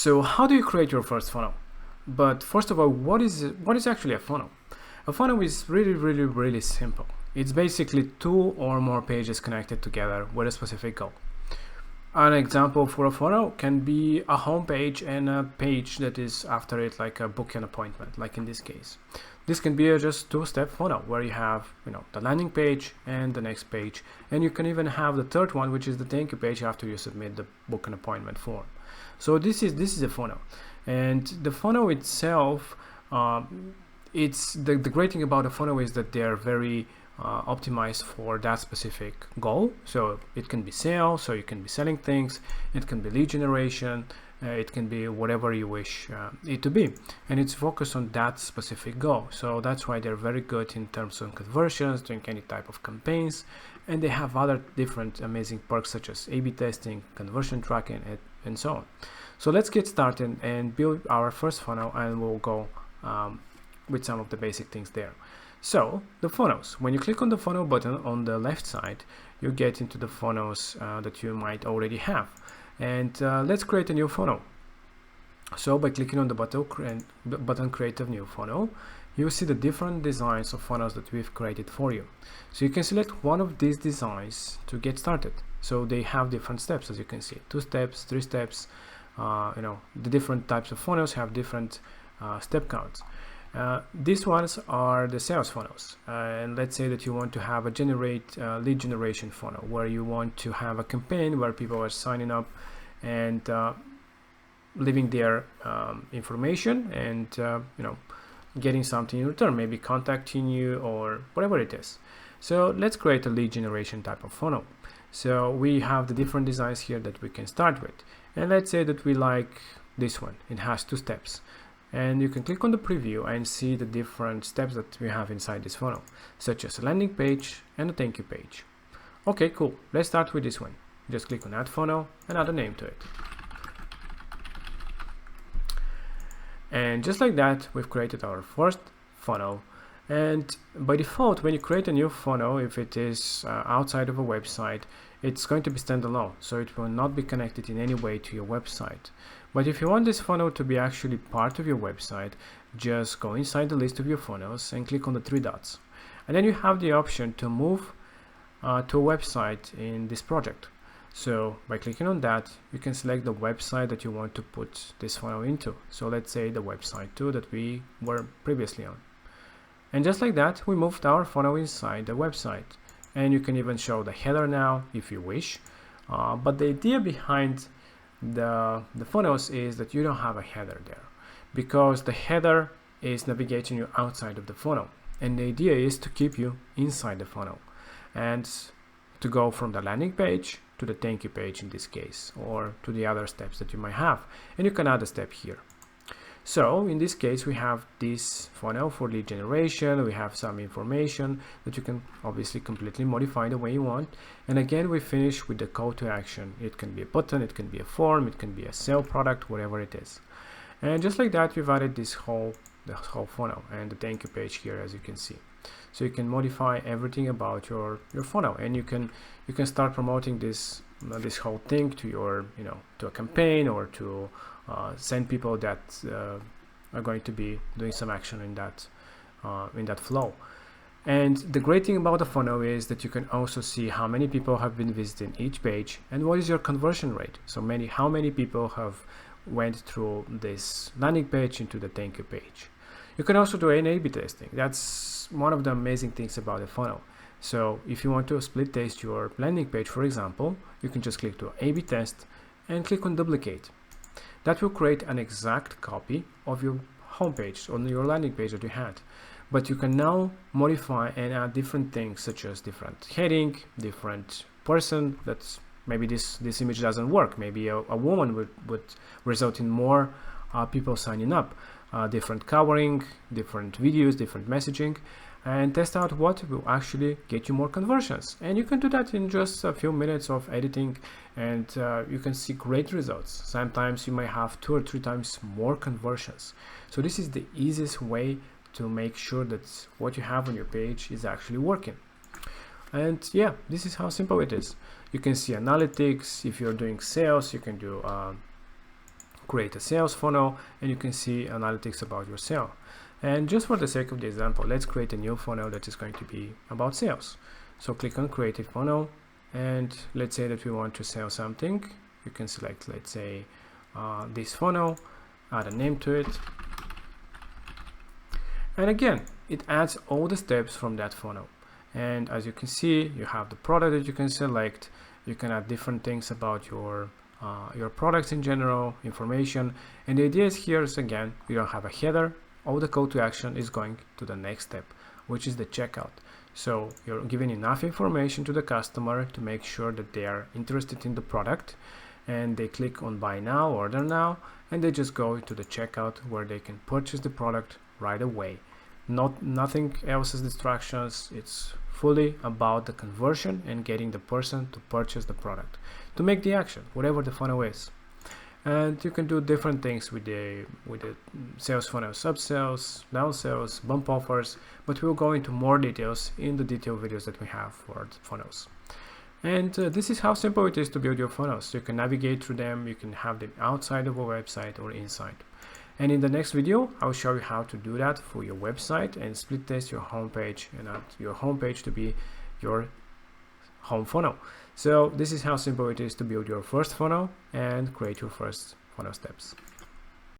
So how do you create your first funnel? But first of all, what is actually a funnel? A funnel is really simple. It's basically two or more pages connected together with a specific goal. An example for a funnel can be a home page and a page that is after it, like a book an appointment, like in this case. This can be a just two-step funnel where you have, the landing page and the next page, and you can even have the third one, which is the thank you page after you submit the book an appointment form. So this is a funnel, and the funnel itself, it's the great thing about a funnel is that they are very optimized for that specific goal. So it can be sales, so you can be selling things, it can be lead generation, it can be whatever you wish it to be, and it's focused on that specific goal. So that's why they're very good in terms of conversions, doing any type of campaigns, and they have other different amazing perks such as A/B testing, conversion tracking, and so on. So let's get started and build our first funnel, and we'll go with some of the basic things there. So the funnels, when you click on the funnel button on the left side, you get into the funnels that you might already have. And let's create a new funnel. So by clicking on the button create a new funnel, you will see the different designs of funnels that we've created for you. So you can select one of these designs to get started. So they have different steps, as you can see, 2 steps, 3 steps. The different types of funnels have different step counts. These ones are the sales funnels, and let's say that you want to have a lead generation funnel where you want to have a campaign where people are signing up and leaving their information and getting something in return, maybe contacting you or whatever it is. So let's create a lead generation type of funnel. So we have the different designs here that we can start with, and let's say that we like this one. It has 2 steps. And you can click on the preview and see the different steps that we have inside this funnel, such as a landing page and a thank you page. Okay, cool. Let's start with this one. Just click on add funnel and add a name to it. And just like that, we've created our first funnel. And by default, when you create a new funnel, if it is outside of a website, it's going to be standalone, so it will not be connected in any way to your website. But if you want this funnel to be actually part of your website, just go inside the list of your funnels and click on the 3 dots. And then you have the option to move to a website in this project. So by clicking on that, you can select the website that you want to put this funnel into. So let's say the website 2 that we were previously on. And just like that, we moved our funnel inside the website. And you can even show the header now if you wish. But the idea behind the funnels is that you don't have a header there, because the header is navigating you outside of the funnel, and the idea is to keep you inside the funnel and to go from the landing page to the thank you page in this case, or to the other steps that you might have, and you can add a step here. So in this case, we have this funnel for lead generation. We have some information that you can obviously completely modify the way you want. And again, we finish with the call to action. It can be a button, it can be a form, it can be a sale product, whatever it is. And just like that, we've added the whole funnel and the thank you page here, as you can see. So you can modify everything about your funnel, and you can start promoting this whole thing to your to a campaign, or to send people that are going to be doing some action in that flow. And the great thing about the funnel is that you can also see how many people have been visiting each page and what is your conversion rate. So how many people have went through this landing page into the thank you page. You can also do an A/B testing. That's one of the amazing things about the funnel. So if you want to split test your landing page, for example, you can just click to A/B test and click on duplicate. That will create an exact copy of your homepage on your landing page that you had. But you can now modify and add different things, such as different heading, different person. That's maybe this image doesn't work. Maybe a woman would result in more people signing up. Different covering, different videos, different messaging, and test out what will actually get you more conversions. And you can do that in just a few minutes of editing, and you can see great results. Sometimes you might have 2 or 3 times more conversions. So this is the easiest way to make sure that what you have on your page is actually working. And yeah, this is how simple it is. You can see analytics. If you're doing sales, you can do create a sales funnel, and you can see analytics about your sale. And just for the sake of the example, let's create a new funnel that is going to be about sales. So click on create a funnel, and let's say that we want to sell something. You can select, let's say, this funnel, add a name to it, and again it adds all the steps from that funnel. And as you can see, you have the product that you can select. You can add different things about your products in general, information. And the idea is here is, again, we don't have a header. All the call to action is going to the next step, which is the checkout. So you're giving enough information to the customer to make sure that they are interested in the product, and they click on buy now, order now, and they just go to the checkout where they can purchase the product right away. Nothing else as distractions. It's fully about the conversion and getting the person to purchase the product, to make the action, whatever the funnel is. And you can do different things with the sales funnel: sub-sales, down-sales, bump offers, but we'll go into more details in the detailed videos that we have for the funnels. And this is how simple it is to build your funnels. You can navigate through them, you can have them outside of a website or inside. And in the next video, I'll show you how to do that for your website and split test your homepage and add your homepage to be your home funnel. So this is how simple it is to build your first funnel and create your first funnel steps.